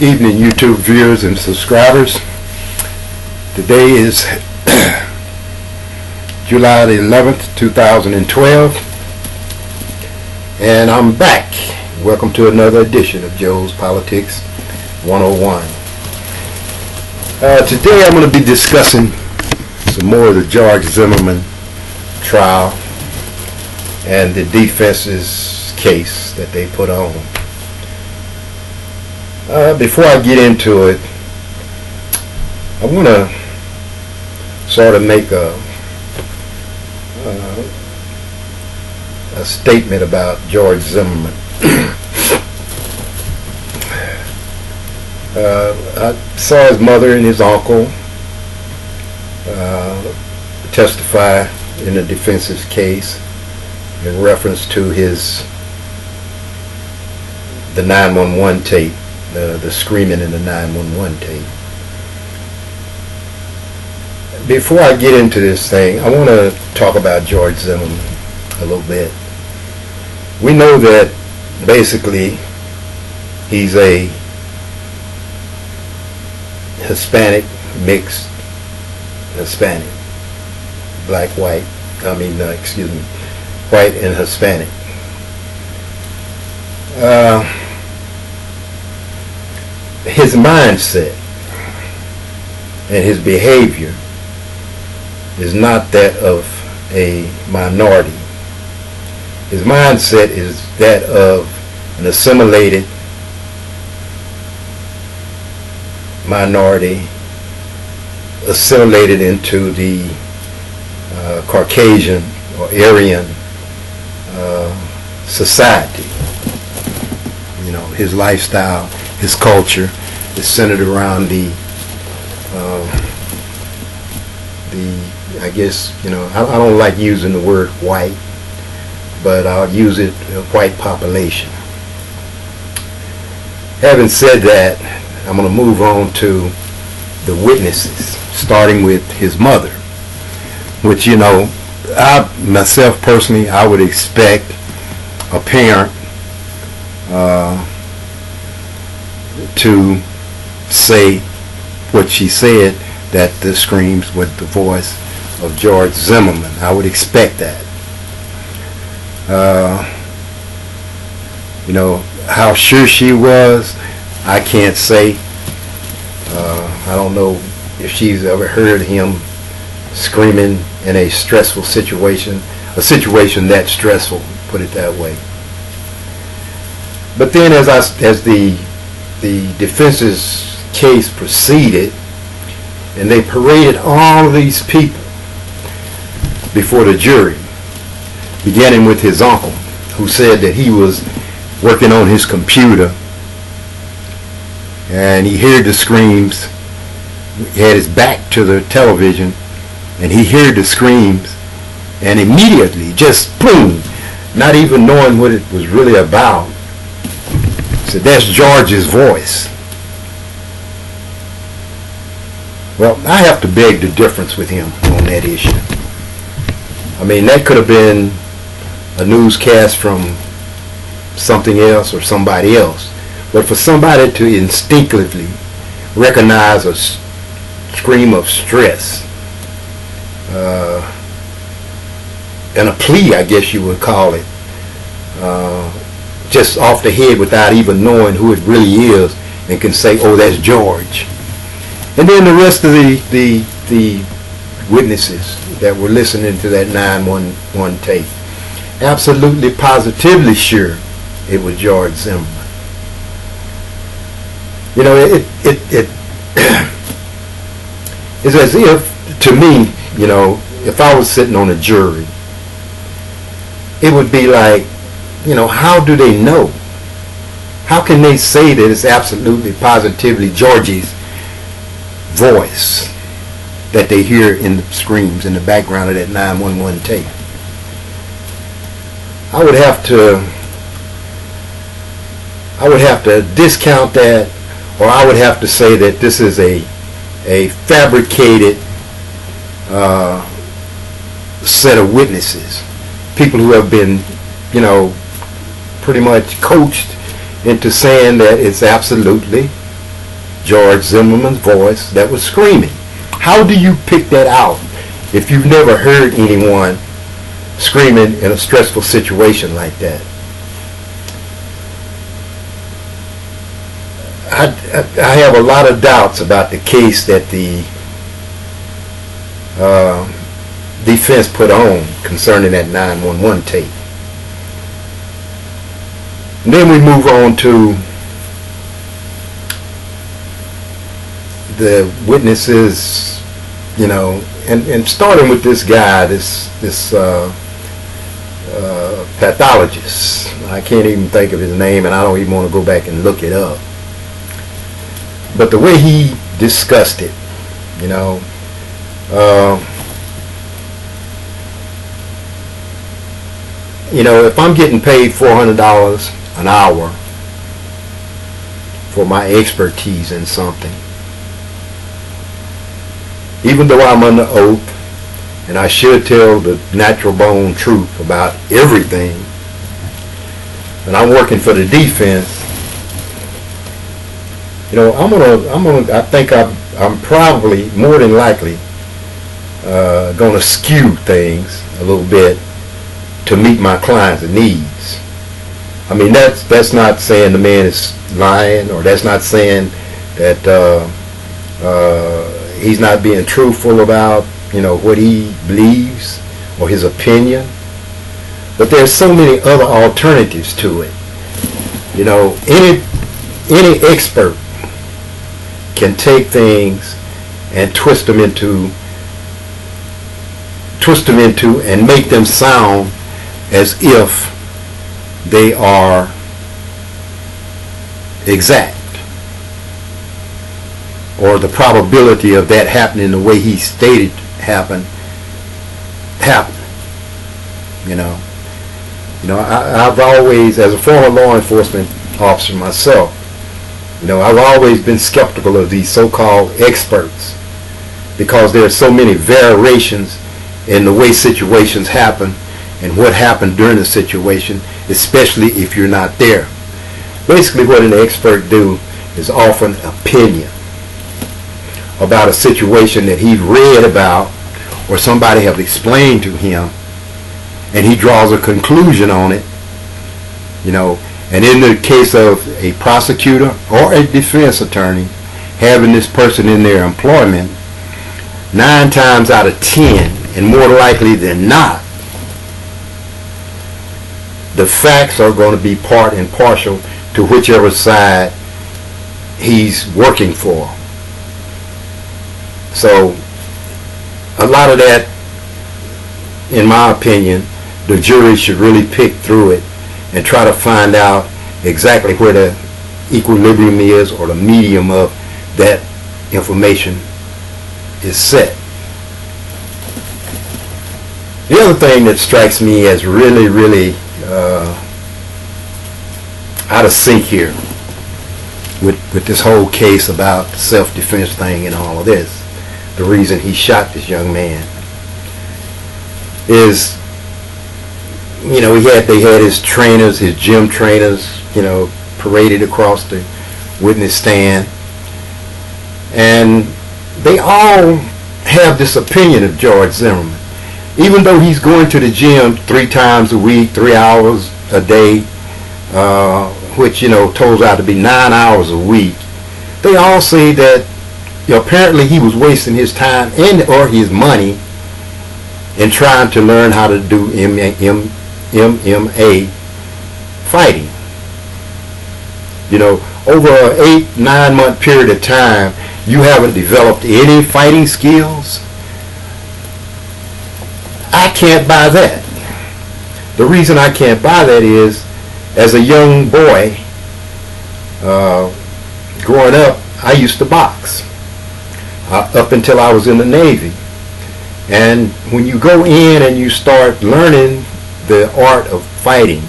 Evening, YouTube viewers and subscribers. Today is July the 11th, 2012, and I'm back. Welcome to another edition of Joe's Politics 101. Today I'm going to be discussing some more of the George Zimmerman trial and the defense's case that they put on. Before I get into it, I want to sort of make a statement about George Zimmerman. I saw his mother and his uncle testify in the defense's case in reference to the 911 tape. The screaming in the 911 tape. Before I get into this thing, I want to talk about George Zimmerman a little bit. We know that basically he's a Hispanic, mixed Hispanic, white and Hispanic. His mindset and his behavior is not that of a minority. His mindset is that of an assimilated minority, assimilated into the Caucasian or Aryan society. You know, his lifestyle, his culture is centered around I guess, you know, I don't like using the word white, but I'll use it, white population. Having said that, I'm going to move on to the witnesses, starting with his mother, which, you know, myself personally, I would expect a parent to say what she said, that the screams were the voice of George Zimmerman. I would expect that. You know, how sure she was, I can't say. I don't know if she's ever heard him screaming in a stressful situation, a situation that stressful, put it that way. But then as the defense's case proceeded, and they paraded all of these people before the jury, beginning with his uncle, who said that he was working on his computer and he heard the screams. He had his back to the television and he heard the screams, and immediately, just boom, not even knowing what it was really about, said, "That's George's voice." Well, I have to beg the difference with him on that issue. I mean, that could have been a newscast from something else or somebody else. But for somebody to instinctively recognize a scream of stress, and a plea, I guess you would call it, just off the head without even knowing who it really is, and can say, "Oh, that's George." And then the rest of the witnesses that were listening to that 911 tape, absolutely positively sure it was George Zimmerman. You know, it it's as if, to me, you know, if I was sitting on a jury, it would be like, you know, how do they know? How can they say that it's absolutely positively George's voice that they hear in the screams in the background of that 911 tape? I would have to discount that, or I would have to say that this is a fabricated set of witnesses, people who have been, you know, pretty much coached into saying that it's absolutely George Zimmerman's voice that was screaming. How do you pick that out if you've never heard anyone screaming in a stressful situation like that? I have a lot of doubts about the case that the defense put on concerning that 911 tape. And then we move on to the witnesses, you know, and starting with this guy, this pathologist. I can't even think of his name, and I don't even want to go back and look it up. But the way he discussed it, you know, if I'm getting paid $400 an hour for my expertise in something, even though I'm under oath and I should tell the natural bone truth about everything, and I'm working for the defense, I think I'm probably more than likely going to skew things a little bit to meet my client's needs. I mean, that's not saying the man is lying, or that's not saying that he's not being truthful about, what he believes or his opinion. But there's so many other alternatives to it. Any expert can take things and twist them into and make them sound as if they are exact, or the probability of that happening the way he stated happened. I've always, as a former law enforcement officer myself, I've always been skeptical of these so-called experts, because there are so many variations in the way situations happen and what happened during the situation, especially if you're not there. Basically, what an expert do is offer an opinion about a situation that he read about or somebody have explained to him, and he draws a conclusion on it, and in the case of a prosecutor or a defense attorney having this person in their employment, 9 times out of 10, and more likely than not, the facts are going to be part and partial to whichever side he's working for. So a lot of that, in my opinion, the jury should really pick through it and try to find out exactly where the equilibrium is, or the medium of that information is set. The other thing that strikes me as really, really out of sync here with this whole case about the self-defense thing and all of this, the reason he shot this young man, is, they had his trainers, his gym trainers, paraded across the witness stand, and they all have this opinion of George Zimmerman. Even though he's going to the gym 3 times a week, 3 hours a day, which, totals out to be 9 hours a week, they all say that apparently he was wasting his time or his money in trying to learn how to do MMA fighting. Over an 8-9 month period of time, you haven't developed any fighting skills. I can't buy that. The reason I can't buy that is, as a young boy, growing up, I used to box up until I was in the Navy. And when you go in and you start learning the art of fighting,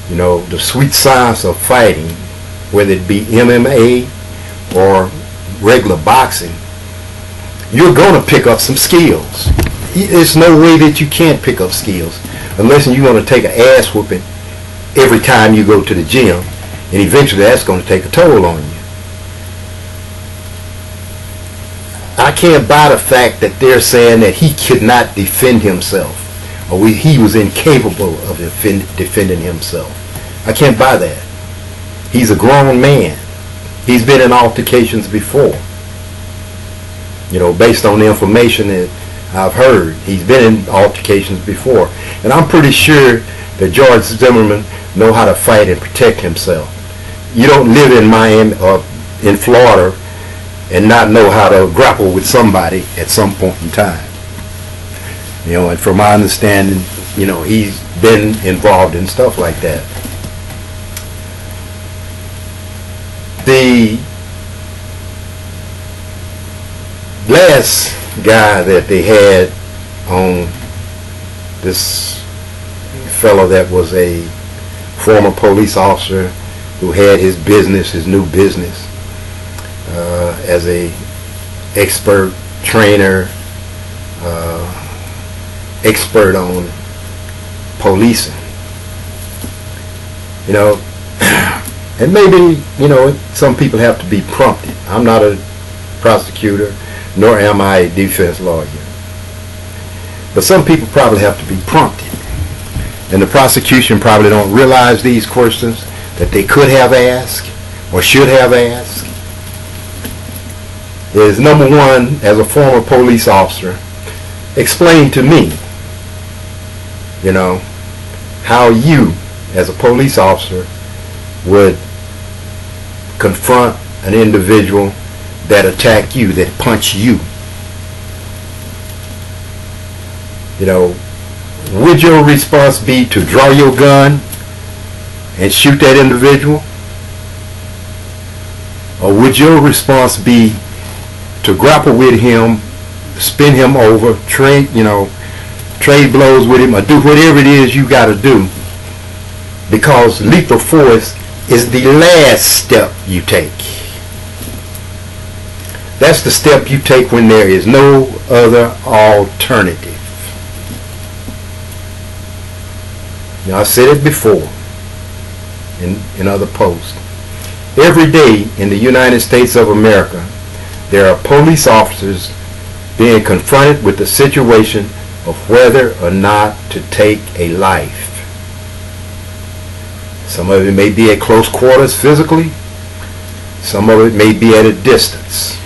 the sweet science of fighting, whether it be MMA or regular boxing, you're going to pick up some skills. There's no way that you can't pick up skills unless you're going to take an ass whooping every time you go to the gym, and eventually that's going to take a toll on you. I can't buy the fact that they're saying that he could not defend himself, or he was incapable of defending himself. I can't buy that. He's a grown man. He's been in altercations before. You know, based on the information that I've heard, he's been in altercations before. And I'm pretty sure that George Zimmerman knows how to fight and protect himself. You don't live in Miami or in Florida and not know how to grapple with somebody at some point in time. You know, and from my understanding, you know, he's been involved in stuff like that. The last guy that they had on, this fellow that was a former police officer who had his business, his new business, as a expert trainer, expert on policing. You know, and maybe, you know, some people have to be prompted. I'm not a prosecutor, nor am I a defense lawyer. But some people probably have to be prompted. And the prosecution probably don't realize these questions that they could have asked or should have asked. Is number one, as a former police officer, explain to me, you know, how you, as a police officer, would confront an individual that attack you, that punch you. You know, would your response be to draw your gun and shoot that individual? Or would your response be to grapple with him, spin him over, trade blows with him, or do whatever it is you got to do? Because lethal force is the last step you take. That's the step you take when there is no other alternative. Now, I said it before in other posts. Every day in the United States of America, there are police officers being confronted with the situation of whether or not to take a life. Some of it may be at close quarters physically. Some of it may be at a distance.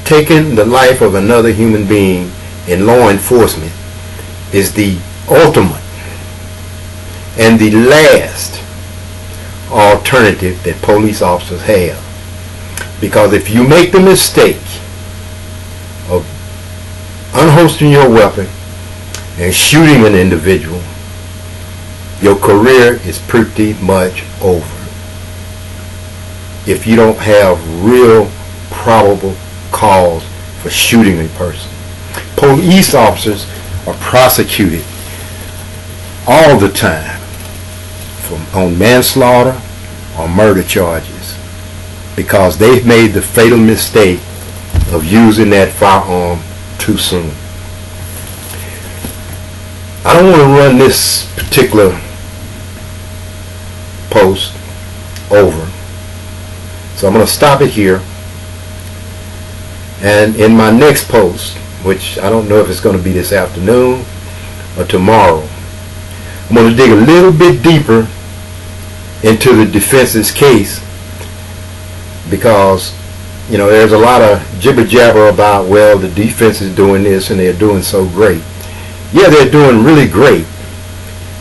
Taking the life of another human being in law enforcement is the ultimate and the last alternative that police officers have. Because if you make the mistake of unholstering your weapon and shooting an individual, your career is pretty much over. If you don't have real probable cause for shooting a person. Police officers are prosecuted all the time on manslaughter or murder charges because they've made the fatal mistake of using that firearm too soon. I don't want to run this particular post over, so I'm going to stop it here. And in my next post, which I don't know if it's going to be this afternoon or tomorrow, I'm going to dig a little bit deeper into the defense's case, because, you know, there's a lot of jibber jabber about, well, the defense is doing this and they're doing so great. Yeah, they're doing really great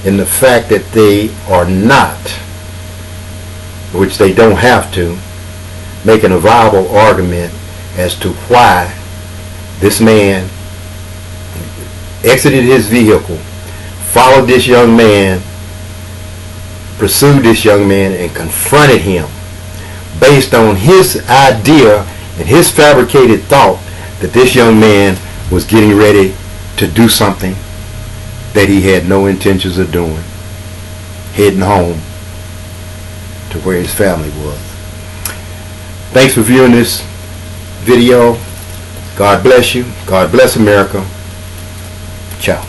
in the fact that they are not, which they don't have to, making a viable argument as to why this man exited his vehicle, followed this young man, pursued this young man, and confronted him based on his idea and his fabricated thought that this young man was getting ready to do something that he had no intentions of doing, heading home to where his family was. Thanks for viewing this video. God bless you. God bless America. Ciao.